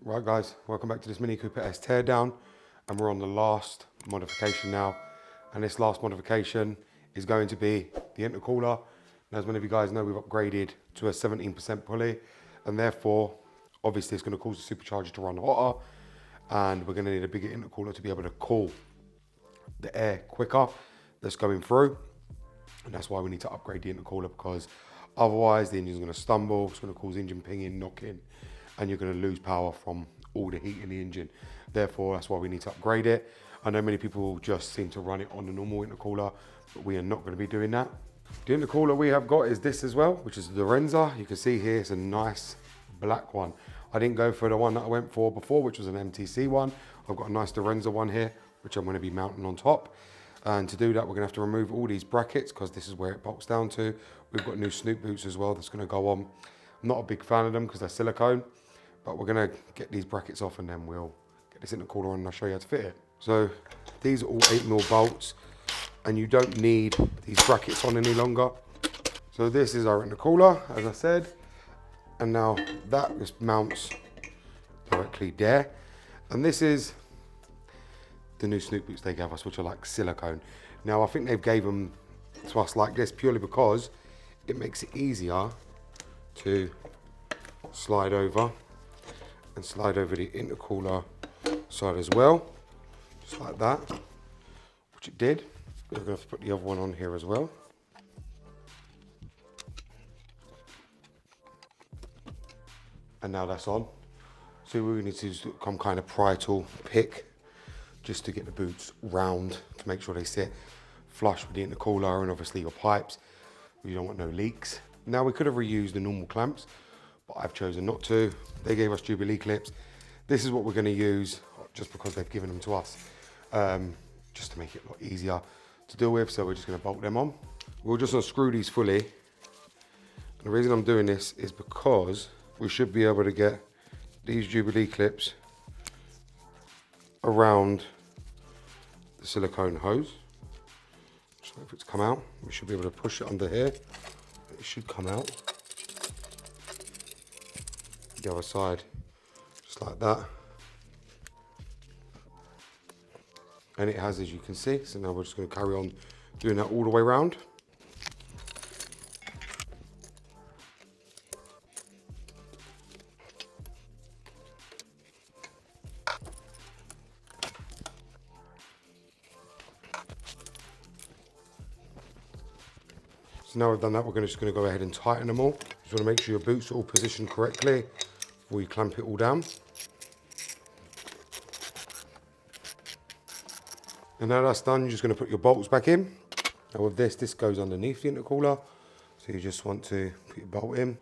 Right guys, welcome back to this Mini Cooper S teardown, and we're on the last modification now. And this last modification is going to be the intercooler. And as many of you guys know, we've upgraded to a 17% pulley, and therefore obviously it's going to cause the supercharger to run hotter, and we're going to need a bigger intercooler to be able to cool the air quicker that's going through. And that's why we need to upgrade the intercooler, because otherwise the engine's going to stumble, it's going to cause engine pinging, knocking, and you're going to lose power from all the heat in the engine. Therefore, that's why we need to upgrade it. I know many people just seem to run it on the normal intercooler, but we are not going to be doing that. The intercooler we have got is this as well, which is the Direnza. You can see here it's a nice black one. I didn't go for the one that I went for before, which was an MTC one. I've got a nice Direnza one here, which I'm going to be mounting on top. And to do that, we're going to have to remove all these brackets, because this is where it bolts down to. We've got new snoot boots as well that's going to go on. I'm not a big fan of them because they're silicone, but we're going to get these brackets off and then we'll get this intercooler on and I'll show you how to fit it. So these are all 8mm bolts, and you don't need these brackets on any longer. So this is our intercooler, as I said, and now that just mounts directly there. And this is the new snoot boots they gave us, which are like silicone. Now I think they've gave them to us like this purely because it makes it easier to slide over and slide over the intercooler side as well, just like that, which it did. We're going to have to put the other one on here as well. And now that's on. So we need to use some kind of pry tool pick just to get the boots round to make sure they sit flush with the intercooler and obviously your pipes. You don't want no leaks. Now we could have reused the normal clamps, but I've chosen not to. They gave us Jubilee clips. This is what we're going to use just because they've given them to us, just to make it a lot easier to deal with. So we're just going to bolt them on. We'll just unscrew these fully. And the reason I'm doing this is because we should be able to get these Jubilee clips around the silicone hose. So if it's come out, we should be able to push it under here. It should come out. The other side, just like that. And it has, as you can see. So now we're just going to carry on doing that all the way around. So now we've done that, we're just going to go ahead and tighten them all. Just want to make sure your boots are all positioned correctly before you clamp it all down. And now that's done, you're just going to put your bolts back in. Now with this goes underneath the intercooler. So you just want to put your bolt in.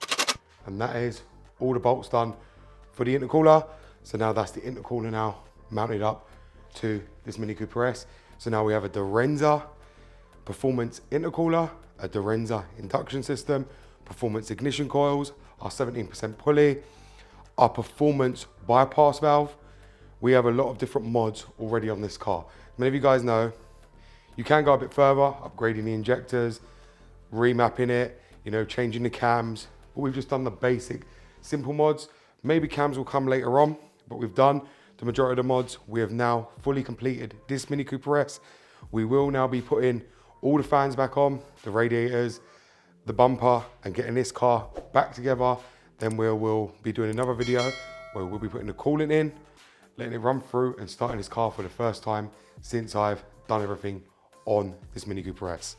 And that is all the bolts done for the intercooler. So now that's the intercooler now mounted up to this Mini Cooper S. So now we have a Direnza performance intercooler, a Direnza induction system, performance ignition coils, our 17% pulley, our performance bypass valve. We have a lot of different mods already on this car. Many of you guys know you can go a bit further, upgrading the injectors, remapping it, changing the cams, but we've just done the basic simple mods. Maybe cams will come later on, but we've done the majority of the mods. We have now fully completed this Mini Cooper S. We will now be putting all the fans back on, the radiators, the bumper, and getting this car back together. Then we'll be doing another video where we'll be putting the coolant in, letting it run through, and starting this car for the first time since I've done everything on this Mini Cooper S.